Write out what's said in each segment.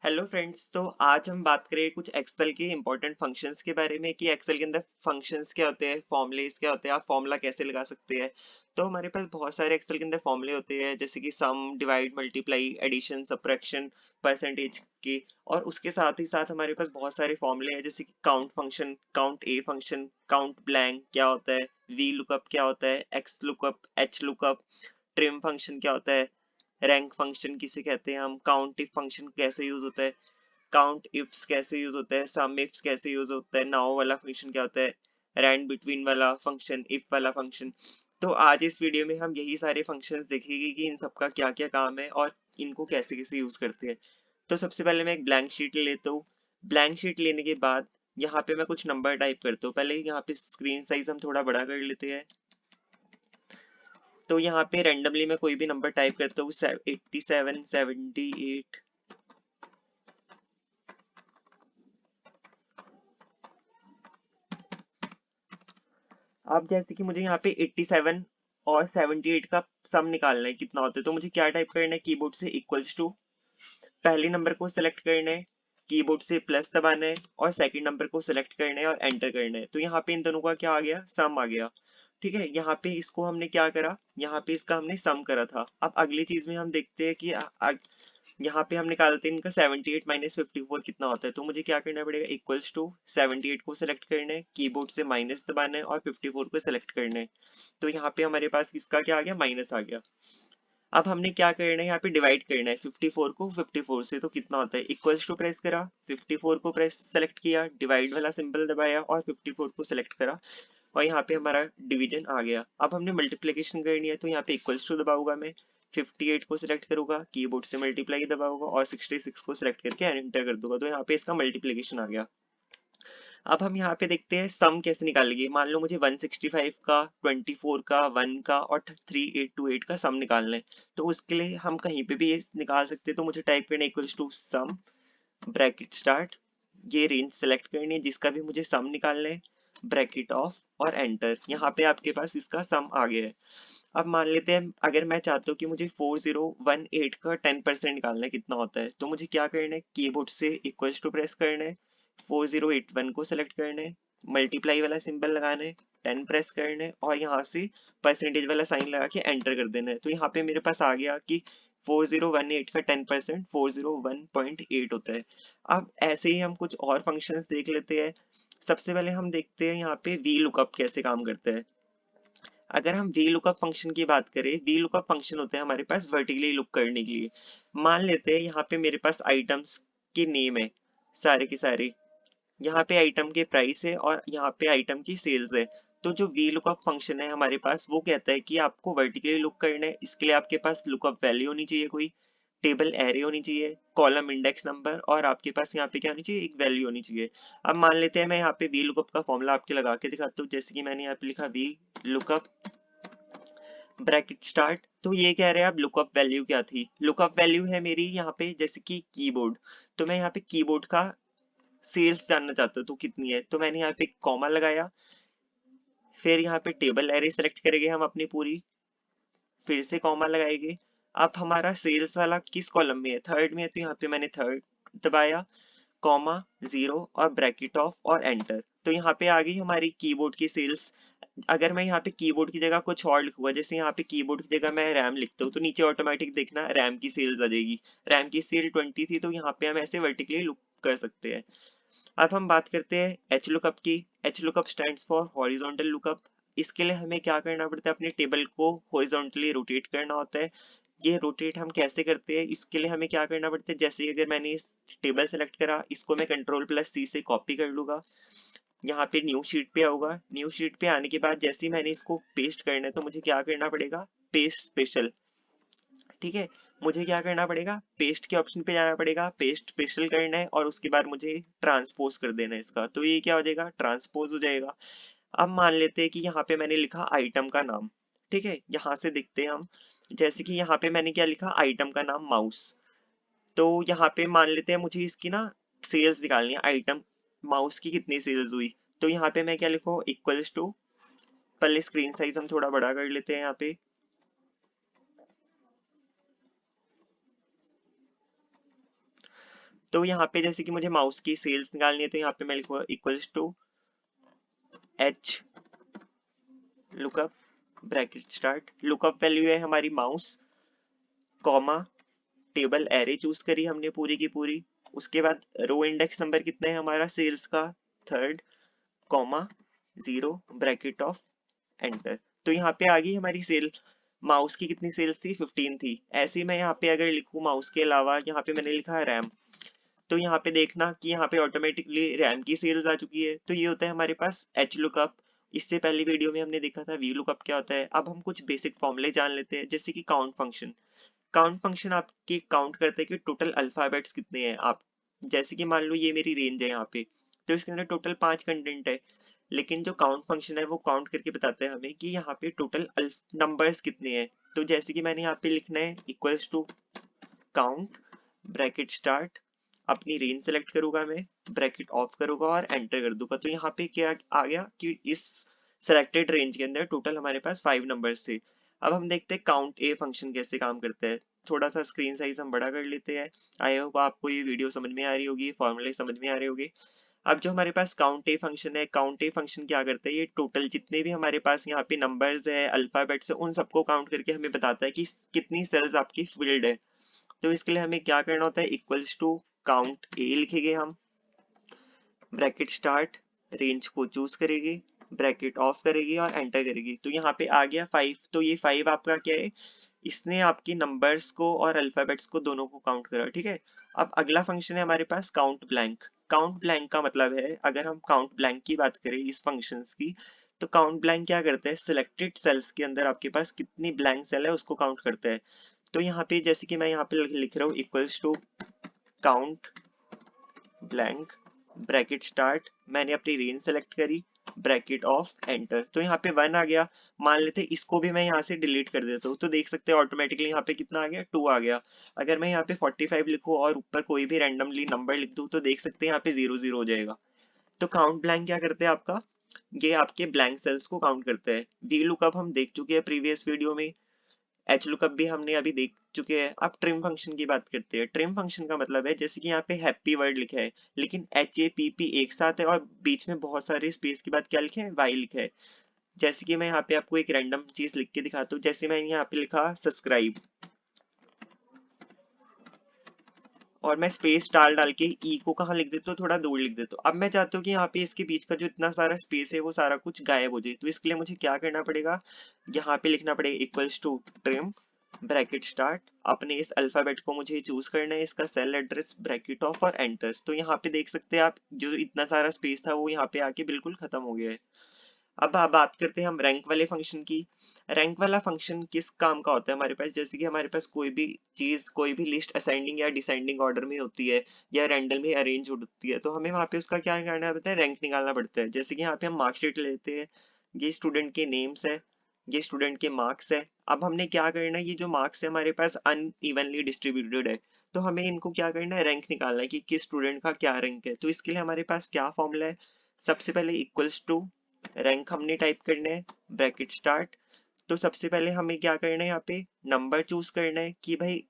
Hello friends. तो आज हम बात करेंगे कुछ एक्सेल के इंपॉर्टेंट फंक्शंस के बारे में कि एक्सेल के अंदर फंक्शंस क्या होते हैं, फॉर्मूलेस क्या होते हैं, आप फॉर्मूला कैसे लगा सकते हैं। तो हमारे पास बहुत सारे एक्सेल के अंदर फॉर्मूले होते हैं, जैसे कि sum, divide, multiply, addition, subtraction, percentage के। और उसके साथ ही साथ हमारे पास बहुत सारे फॉर्मूले हैं, जैसे कि count function, count a function, count blank क्या होता है, वी लुकअप क्या होता है, x lookup, H lookup, trim function क्या होता है, रैंक फंक्शन किसे कहते हैं हम, काउंट इफ फंक्शन कैसे यूज होता है, काउंट इफ्स कैसे यूज होता है, सम इफ्स कैसे यूज होता है, नाउ वाला फंक्शन क्या होता है, रैंड बिटवीन वाला फंक्शन, इफ वाला फंक्शन। तो आज इस वीडियो में हम यही सारे फंक्शंस देखेंगे कि इन सबका क्या क्या काम है और इनको कैसे कैसे यूज करते हैं। तो सबसे पहले मैं एक ब्लैंक शीट ले लेता हूँ। ब्लैंक शीट लेने के बाद यहाँ पे मैं कुछ नंबर टाइप करता हूँ। पहले यहाँ पे स्क्रीन साइज हम थोड़ा बड़ा कर लेते हैं। तो यहाँ पे रेंडमली मैं कोई भी नंबर टाइप करता हूँ, 87, 78। अब जैसे कि मुझे यहाँ पे 87 और 78 का सम निकालना है, कितना होता है। तो मुझे क्या टाइप करना है, कीबोर्ड से इक्वल्स टू, पहले नंबर को सिलेक्ट करना है, कीबोर्ड से प्लस दबाना है, और सेकंड नंबर को सिलेक्ट करना है और एंटर करना है। तो यहाँ पे इन दोनों का क्या आ गया, सम आ गया। ठीक है, यहाँ पे इसको हमने क्या करा, यहाँ पे इसका हमने सम करा था। अब अगली चीज में हम देखते हैं कि यहाँ पे हम निकालते हैं इनका 78 माइनस 54 कितना होता है। तो मुझे क्या करना पड़ेगा, इक्वल्स टू 78 को सिलेक्ट करना है, कीबोर्ड से माइनस दबाना है और 54 को सिलेक्ट करना है। तो यहाँ पे हमारे पास इसका क्या आ गया, माइनस आ गया। अब हमने क्या करना है, यहाँ पे डिवाइड करना है 54 को 54 से। तो कितना होता है, इक्वल्स टू प्रेस करा, 54 को प्रेस सेलेक्ट किया, डिवाइड वाला सिंबल दबाया और 54 को सिलेक्ट करा, और यहाँ पे हमारा डिवीजन आ गया। अब हमने मल्टीप्लिकेशन करनी है, तो यहाँ पे इक्वल्स टू दबाऊंगा मैं, 58 को सिलेक्ट करूंगा, कीबोर्ड से मल्टीप्लाई दबाऊंगा और 66 को सिलेक्ट करके एंटर कर दूंगा। तो यहाँ पे इसका मल्टीप्लिकेशन आ गया। अब हम यहाँ पे देखते हैं सम कैसे निकालेंगे। मान लो मुझे 165 का, 24 का, 1 का और 3828 का सम निकालना है। तो उसके लिए हम कहीं पे भी ये निकाल सकते हैं। तो मुझे टाइप करना है equals to sum, bracket start, ये रेंज सेलेक्ट करनी है जिसका भी मुझे सम निकालना है, ब्रैकेट ऑफ और एंटर। यहाँ पे आपके पास इसका सम आ गया है। अब मान लेते हैं अगर मैं चाहता हूँ कि मुझे 4018 का 10% निकालना है, कितना होता है। तो मुझे क्या करना है, कीबोर्ड से इक्वल्स टू प्रेस करना है, 4081 को सिलेक्ट करना है, मल्टीप्लाई वाला सिंबल लगाना है, 10 प्रेस करना है और यहाँ से परसेंटेज वाला साइन लगा के एंटर कर देना है। तो यहाँ पे मेरे पास आ गया कि 4018 का 10% 401.8 होता है। अब ऐसे ही हम कुछ और फंक्शंस देख लेते हैं। सबसे पहले हम देखते हैं यहाँ पे वी लुकअप कैसे काम करता है। अगर हम वी लुकअप फंक्शन की बात करें, वी लुकअप फंक्शन होते हैं हमारे पास वर्टिकली लुक करने के लिए। मान लेते हैं यहाँ पे मेरे पास आइटम्स के नेम है, सारे के सारे, यहाँ पे आइटम के प्राइस है और यहाँ पे आइटम की सेल्स है। तो जो वी लुकअप फंक्शन है हमारे पास, वो कहता है कि आपको वर्टिकली लुक करना है, इसके लिए आपके पास लुकअप वैल्यू होनी चाहिए, कोई टेबल एरे होनी चाहिए, कॉलम इंडेक्स नंबर, और आपके पास यहाँ पे क्या होनी चाहिए, एक वैल्यू होनी चाहिए। अब मान लेते हैं मैं यहाँ पे वी लुकअप का फॉर्मूला आपके लगा के दिखाता हूँ। जैसे कि मैंने यहाँ पे लिखा वी लुकअप ब्रैकेट स्टार्ट। तो ये कह रहे हैं अब लुकअप वैल्यू क्या थी। लुकअप वैल्यू है मेरी यहाँ पे जैसे कि कीबोर्ड। तो मैं यहाँ पे कीबोर्ड का सेल्स जानना चाहता हूँ तो कितनी है। तो मैंने यहाँ पे कॉमा लगाया, फिर यहाँ पे टेबल एरे सेलेक्ट करेंगे हम अपनी पूरी, फिर से कॉमा लगाएंगे। अब हमारा सेल्स वाला किस कॉलम में है, थर्ड में है। तो यहाँ पे मैंने थर्ड दबाया, कॉमा, जीरो और ब्रैकेट ऑफ और एंटर। तो यहाँ पे आ गई हमारी कीबोर्ड की सेल्स। अगर मैं यहाँ पे कीबोर्ड की जगह कुछ और लिखूंगा, जैसे यहाँ पे कीबोर्ड की जगह मैं रैम लिखता हूँ, तो नीचे ऑटोमेटिक देखना रैम की सेल्स आ जाएगी। रैम की सेल 20 थी, तो यहाँ पे हम ऐसे वर्टिकली लुक कर सकते हैं। अब हम बात करते हैं एच लुकअप की। H lookup stands for horizontal lookup. इसके लिए हमें क्या करना पड़ता है, अपने टेबल को हॉरिजॉन्टली रोटेट करना होता है। ये रोटेट हम कैसे करते हैं, इसके लिए हमें क्या करना पड़ता है, जैसे अगर मैंने इस टेबल सेलेक्ट करा, इसको मैं कंट्रोल प्लस सी से कॉपी कर लूंगा, यहाँ पे न्यू शीट पे आऊंगा। न्यू शीट पे आने के बाद जैसे ही मैंने इसको पेस्ट करना है, तो मुझे क्या करना पड़ेगा, पेस्ट स्पेशल। ठीक है, मुझे क्या करना पड़ेगा, पेस्ट के ऑप्शन पे जाना पड़ेगा, पेस्ट स्पेशल करना है और उसके बाद मुझे ट्रांसपोज कर देना है इसका। तो ये क्या हो जाएगा, ट्रांसपोज हो जाएगा। अब मान लेते हैं कि यहाँ पे मैंने लिखा आइटम का नाम। ठीक है, यहाँ से देखते हैं हम, जैसे कि यहाँ पे मैंने क्या लिखा, आइटम का नाम माउस। तो यहाँ पे मान लेते हैं मुझे इसकी ना सेल्स निकालनी है, आइटम माउस की कितनी सेल्स हुई। तो यहाँ पे मैं क्या लिखूँ, इक्वल्स टू, पहले स्क्रीन साइज हम थोड़ा बड़ा कर लेते हैं यहाँ पे, तो यहाँ पे जैसे कि मुझे माउस की सेल्स निकालनी है, तो यहाँ पे मैं लिखूंगा equals to H lookup bracket start. Lookup value है हमारी mouse, comma table array choose करी हमने पूरी की पूरी। उसके बाद रो इंडेक्स नंबर कितना है हमारा सेल्स का, third, comma 0 bracket off enter. तो यहाँ पे आ गई हमारी सेल। माउस की कितनी सेल्स थी, 15 थी। ऐसे ही मैं यहाँ पे अगर लिखूं माउस के अलावा, यहाँ पे मैंने लिखा है रैम, तो यहाँ पे देखना कि यहाँ पे ऑटोमेटिकली रैम की सेल्स आ चुकी है। तो ये होता है हमारे पास एच लुकअप। इससे पहली वीडियो में हमने देखा था वी लुकअप क्या होता है। अब हम कुछ बेसिक फॉर्मूले जान लेते हैं, जैसे कि काउंट फंक्शन। काउंट फंक्शन आपकी काउंट करते हैं कि टोटल अल्फाबेट्स कितने हैं। आप जैसे कि मान लो ये मेरी रेंज है यहाँ पे, तो इसके अंदर टोटल 5 कंटेंट है, लेकिन जो काउंट फंक्शन है वो काउंट करके बताता है हमें कि यहाँ पे टोटल नंबर्स कितने हैं। तो जैसे कि मैंने यहाँ पे लिखना है equals to count bracket start, अपनी रेंज सेलेक्ट करूंगा मैं, ब्रैकेट ऑफ करूंगा और एंटर कर दूंगा। तो यहाँ पे क्या आ गया कि इस सेलेक्टेड रेंज के अंदर टोटल हमारे पास 5 नंबर्स थे। अब हम देखते हैं काउंट ए फंक्शन कैसे काम करता है। थोड़ा सा स्क्रीन साइज हम बड़ा कर लेते हैं। आई होप आपको ये वीडियो समझ में आ रही होगी, फॉर्मूले समझ में आ रहे होंगे। अब जो हमारे पास काउंट ए फंक्शन है, काउंट ए फंक्शन क्या करता है, ये टोटल जितने भी हमारे पास यहाँ पे नंबर्स है, अल्फाबेट्स है, उन सबको काउंट करके हमें बताता है कि कितनी सेल्स आपकी फिल्ड है। तो इसके लिए हमें क्या करना होता है, इक्वल्स टू काउंट ए लिखेंगे हम, ब्रैकेट स्टार्ट, रेंज को चूज करेगी, ब्रैकेट ऑफ करेगी और एंटर करेगी। तो यहाँ पे आ गया 5। तो ये 5 आपका क्या है, इसने आपकी नंबर्स को और अल्फाबेट्स को दोनों को काउंट करा, ठीक है। अब अगला फंक्शन है हमारे पास काउंट ब्लैंक। काउंट ब्लैंक का मतलब है, अगर हम काउंट ब्लैंक की बात करें इस फंक्शंस की, तो काउंट ब्लैंक क्या करता है, सिलेक्टेड सेल्स के अंदर आपके पास कितनी ब्लैंक सेल है उसको काउंट करता है। तो यहाँ पे जैसे कि मैं यहाँ पे लिख रहा हूँ equals to count blank bracket start, मैंने अपनी रेंज सेलेक्ट करी, ब्रैकेट ऑफ एंटर। तो यहाँ पे 1 आ गया। मान लेते इसको भी मैं यहाँ से डिलीट कर देता हूँ, तो देख सकते हैं ऑटोमेटिकली यहाँ पे कितना आ गया, 2 आ गया। अगर मैं यहाँ पे 45 लिखूँ और ऊपर कोई भी रैंडमली नंबर लिख दूँ, तो देख सकते हैं यहाँ पे 0 0 हो जाएगा। तो काउंट ब्लैंक क्या करते हैं आपका, ये आपके ब्लैंक सेल्स को काउंट करते हैं। वी लुकअप हम देख चुके हैं प्रीवियस वीडियो में, एच लुकअप भी हमने अभी देख चुके हैं। अब ट्रिम फंक्शन की बात करते हैं। ट्रिम फंक्शन का मतलब है, जैसे कि यहाँ पे हैप्पी वर्ड लिखा है, लेकिन एच ए पी पी एक साथ है और बीच में बहुत सारे स्पेस के बाद क्या लिखा है, वाई लिखा है। जैसे कि मैं यहाँ पे आपको एक रैंडम चीज लिख के दिखाता हूँ, जैसे मैंने यहाँ पे लिखा सब्सक्राइब और मैं स्पेस डाल डाल के ई को कहाँ लिख देता हूँ, थोड़ा दूर लिख देता हूँ। अब मैं चाहता हूँ कि यहाँ पे इसके बीच का जो इतना सारा स्पेस है वो सारा कुछ गायब हो जाए। तो इसके लिए मुझे क्या करना पड़ेगा, यहाँ पे लिखना पड़ेगा equals to trim bracket start, अपने इस अल्फाबेट को मुझे चूज करना है, इसका सेल एड्रेस, ब्रैकेट ऑफ और एंटर। तो यहाँ पे देख सकते हैं आप, जो इतना सारा स्पेस था वो यहाँ पे आके बिल्कुल खत्म हो गया है। अब बात करते हैं हम रैंक वाले फंक्शन की। रैंक वाला फंक्शन किस काम का होता है हमारे पास, जैसे कि हमारे पास कोई भी चीज, कोई भी लिस्ट असेंडिंग या डिसेंडिंग ऑर्डर में होती है या रैंडम में अरेंज होती है, तो हमें वहां पे उसका क्या करना पड़ता है, रैंक निकालना पड़ता है। जैसे कि यहाँ पे हम मार्कशीट लेते हैं, ये स्टूडेंट के नेम्स है, ये स्टूडेंट के मार्क्स है। अब हमने क्या करना है, ये जो मार्क्स है हमारे पास अनइवनली डिस्ट्रीब्यूटेड है, तो हमें इनको क्या करना है, रैंक निकालना है कि किस स्टूडेंट का क्या रैंक है। तो इसके लिए हमारे पास क्या फॉर्मूला है, सबसे पहले इक्वल्स टू रैंक हमने टाइप करना है, ब्रैकेट स्टार्ट। तो सबसे पहले हमें क्या करना है, यहाँ पे नंबर चूज करना है कि भाई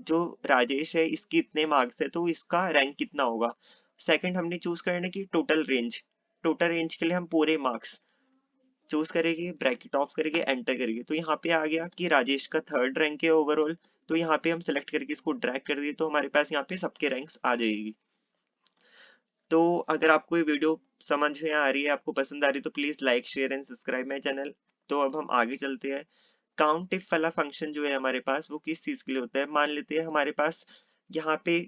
जो राजेश है इसकी इतने मार्क्स है तो इसका रैंक कितना होगा। सेकंड हमने चूज करना है कि टोटल रेंज, टोटल रेंज के लिए हम पूरे मार्क्स चूज करेंगे, ब्रैकेट ऑफ करेंगे, एंटर करेंगे। तो यहाँ पे आ गया कि राजेश का थर्ड रैंक है ओवरऑल। तो यहाँ पे हम सेलेक्ट करके इसको ड्रैग कर दिए, तो हमारे पास यहाँ पे सबके रैंक्स आ जाएगी। तो अगर आपको ये वीडियो समझ में आ रही है, आपको पसंद आ रही है, तो please like share and subscribe my channel. तो अब हम आगे चलते हैं। काउंट इफ वाला फंक्शन जो है हमारे पास, वो किस चीज के लिए होता है, मान लेते हैं हमारे पास यहाँ पे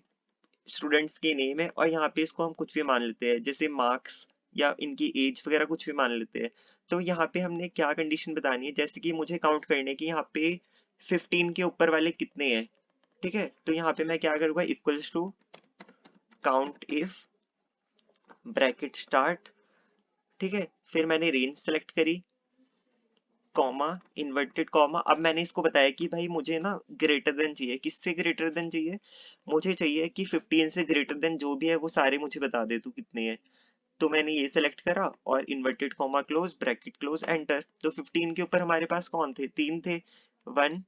स्टूडेंट्स के नेम है और यहाँ पे इसको हम कुछ भी मान लेते हैं, जैसे मार्क्स या इनकी एज वगैरह कुछ भी मान लेते हैं। तो यहाँ पे हमने क्या कंडीशन बतानी है, जैसे कि मुझे काउंट करने की यहाँ पे 15 के ऊपर वाले कितने हैं, ठीक है। तो यहाँ पे मैं क्या करूँगा, equals to count if bracket start, ठीक है। फिर मैंने रेंज सेलेक्ट करी, कॉमा इन्वर्टेड कॉमा। अब मैंने इसको बताया कि भाई मुझे ना ग्रेटर देन चाहिए, किससे ग्रेटर देन चाहिए, मुझे चाहिए कि 15 से ग्रेटर देन जो भी है वो सारे मुझे बता दे तू कितने हैं। तो मैंने ये सेलेक्ट करा और inverted comma close, bracket close, enter. तो 15 के ऊपर हमारे पास कौन थे, 3 थे, 1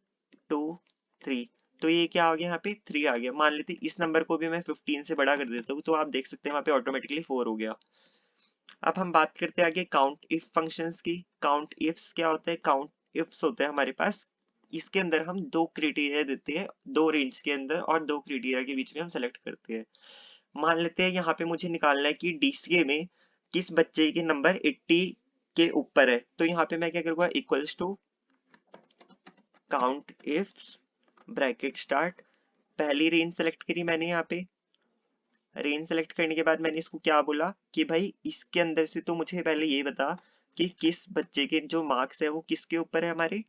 2 3। तो ये क्या आ गया, यहाँ पे 3 आ गया। मान लेते इस नंबर को भी मैं 15 से बड़ा कर देता हूँ, तो आप देख सकते हैं वहां पे ऑटोमेटिकली 4 हो गया। अब हम बात करते हैं आगे काउंट इफ फंक्शंस की। काउंट इफ्स क्या होता है, काउंट इफ्स होता है हमारे पास, इसके अंदर हम दो क्राइटेरिया देते हैं, दो रेंज के अंदर और दो क्राइटेरिया के बीच में हम सेलेक्ट करते हैं। मान लेते हैं यहाँ पे मुझे निकालना है कि डीसीए में किस बच्चे के नंबर 80 के ऊपर है। तो यहाँ पे मैं क्या करूँगा, equals to count ifs bracket start, पहली रेंज सेलेक्ट करी मैंने। यहाँ पे रेंज सेलेक्ट करने के बाद मैंने इसको क्या बोला कि भाई इसके अंदर से तो मुझे पहले ये बता कि किस बच्चे के जो मार्क्स है वो किसके ऊपर है, हमारे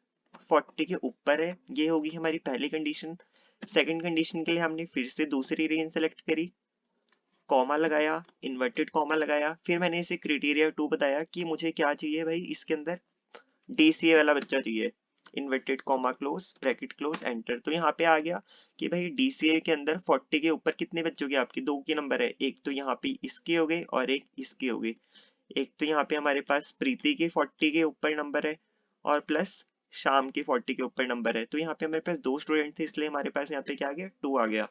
40 के ऊपर है। ये होगी हमारी पहली कंडीशन। सेकंड कंडीशन के लिए हमने फिर से दूसरी रेंज सेलेक्ट करी, कॉमा लगाया, इन्वर्टेड कॉमा लगाया, फिर मैंने इसे क्राइटेरिया 2 बताया कि मुझे क्या चाहिए भाई, इसके अंदर डीसीए वाला बच्चा चाहिए। Inverted comma close bracket close enter. तो यहाँ पे आ गया कि भाई डीसीए के अंदर 40 के ऊपर कितने बच्चों के, आपके दो के नंबर है, एक तो यहाँ पे इसके हो गए और एक इसके हो गए। एक तो यहाँ पे हमारे पास प्रीति के 40 के ऊपर नंबर है और प्लस शाम के 40 के ऊपर नंबर है। तो यहाँ पे हमारे पास दो स्टूडेंट थे, इसलिए हमारे पास यहाँ पे क्या आ गया, 2 आ गया।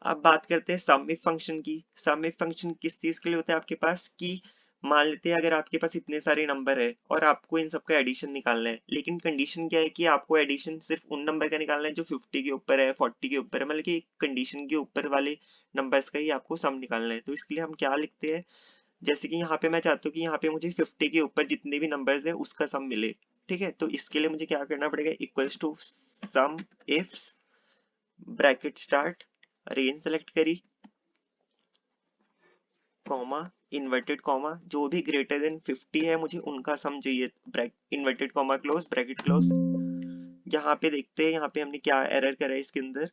अब बात करते हैं सम इफ फंक्शन की। सम इफ फंक्शन किस चीज के लिए होता है आपके पास, कि मान लेते हैं अगर आपके पास इतने सारे नंबर है और आपको इन सबका एडिशन निकालना है, लेकिन कंडीशन क्या है कि आपको एडिशन सिर्फ उन नंबर का निकालना है जो 50 के ऊपर है, 40 के ऊपर है, मतलब कि कंडीशन के ऊपर वाले नंबर्स का ही आपको सम निकालना है। तो इसके लिए हम क्या लिखते हैं, जैसे कि यहाँ पे मैं चाहता हूँ कि यहाँ पे मुझे 50 के ऊपर जितने भी नंबर्स है उसका सम मिले। ठीक है, तो इसके लिए मुझे क्या करना पड़ेगा, equals to sum ifs bracket start, range select करी, कॉमा इन्वर्टेड कॉमा, जो भी ग्रेटर देन 50 है मुझे उनका सम चाहिए, inverted comma close bracket close. यहाँ पे देखते हैं यहाँ पे हमने क्या एरर करा है इसके अंदर।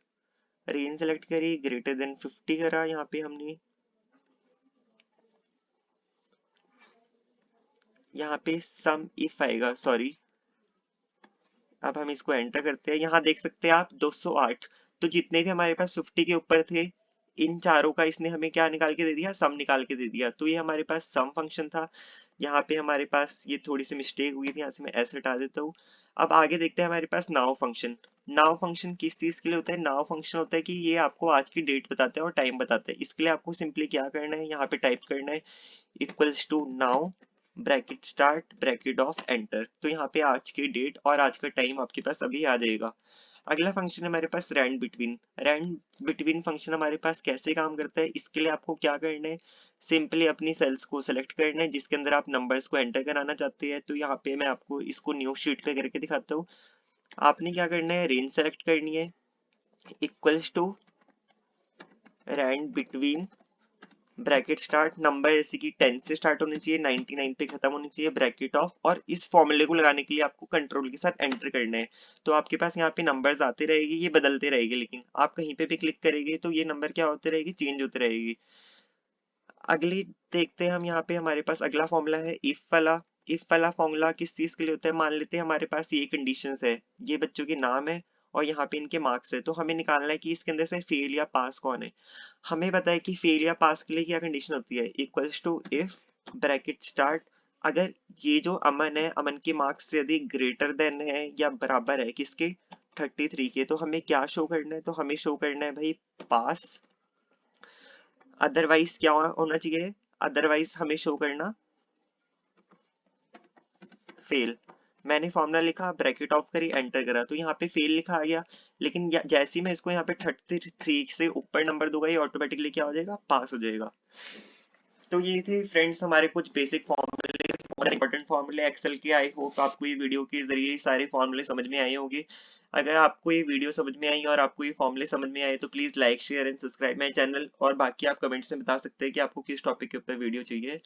रेंज सेलेक्ट करी, ग्रेटर देन 50 करा, यहाँ पे हमने यहाँ पे सम इफ आएगा, सॉरी। अब हम इसको एंटर करते हैं, यहाँ देख सकते हैं आप 208। तो जितने भी हमारे पास 50 के ऊपर थे, इन चारों का इसने हमें क्या निकाल के दे दिया, सम निकाल के दे दिया। तो ये हमारे पास सम फंक्शन था। यहाँ पे हमारे पास ये थोड़ी सी मिस्टेक हुई थी, यहाँ से मैं ऐसे हटा देता हूँ। अब आगे देखते हैं हमारे पास नाउ फंक्शन। नाउ फंक्शन किस चीज के लिए होता है, नाउ फंक्शन होता है कि ये आपको आज की डेट बताता है और टाइम बताता है। इसके लिए आपको सिंपली क्या करना है, यहाँ पे टाइप करना है equals to now bracket start bracket off enter. तो यहाँ पे आज की डेट और आज का टाइम आपके पास अभी आ जाएगा। अगला फंक्शन है हमारे पास rand between. Rand between function हमारे पास कैसे काम करता है, इसके लिए आपको क्या करना है, सिंपली अपनी सेल्स को सेलेक्ट करना है जिसके अंदर आप नंबर्स को एंटर कराना चाहते हैं। तो यहाँ पे मैं आपको इसको न्यू शीट पे करके दिखाता हूँ। आपने क्या करना है, रेंज सेलेक्ट करनी है, equals to rand between bracket start, number जैसे कि 10 से स्टार्ट होनी चाहिए, 99 पे खत्म होनी चाहिए, ब्रैकेट ऑफ। और इस फॉर्मूले को लगाने के लिए आपको कंट्रोल के साथ एंटर करना है। तो आपके पास यहाँ पे नंबर्स आते रहेगी, ये बदलते रहेगी, लेकिन आप कहीं पे भी क्लिक करेंगे तो ये नंबर क्या होते रहेगी, चेंज होते रहेगी। अगली देखते हैं हम, यहाँ पे हमारे पास अगला फॉर्मूला है इफ वाला। इफ वाला फॉर्मूला किस चीज के लिए होता है, मान लेते हैं हमारे पास ये कंडीशंस है, ये बच्चों के नाम है और यहाँ पे इनके मार्क्स है। तो हमें निकालना है कि इसके अंदर से फेल या पास कौन है। हमें पता है कि फेल या पास के लिए क्या कंडीशन होती है, equals to if bracket start, अगर ये जो अमन है, अमन के मार्क्स से यदि ग्रेटर देन है या बराबर है किसके, 33 के, तो हमें क्या शो करना है, तो हमें शो करना है भाई पास। अदरवाइज क्या होना चाहिए, अदरवाइज हमें शो करना फेल। मैंने फॉर्मूला लिखा, ब्रैकेट ऑफ करी, एंटर करा, तो यहाँ पे फेल लिखा आ गया। लेकिन जैसे ही मैं इसको यहाँ पे 33 से ऊपर नंबर दूंगा, ये ऑटोमेटिकली क्या हो जाएगा, पास हो जाएगा। तो ये थे फ्रेंड्स हमारे कुछ बेसिक फॉर्मूले, बहुत इंपॉर्टेंट फॉर्मूले एक्सेल के। आई होप आपको ये वीडियो के जरिए सारे फॉर्मूले समझ में आए होंगे। अगर आपको ये वीडियो समझ में आई और आपको ये फॉर्मूले समझ में आए तो please like share and subscribe my channel. और बाकी आप कमेंट्स में बता सकते हैं कि आपको किस टॉपिक के ऊपर वीडियो चाहिए।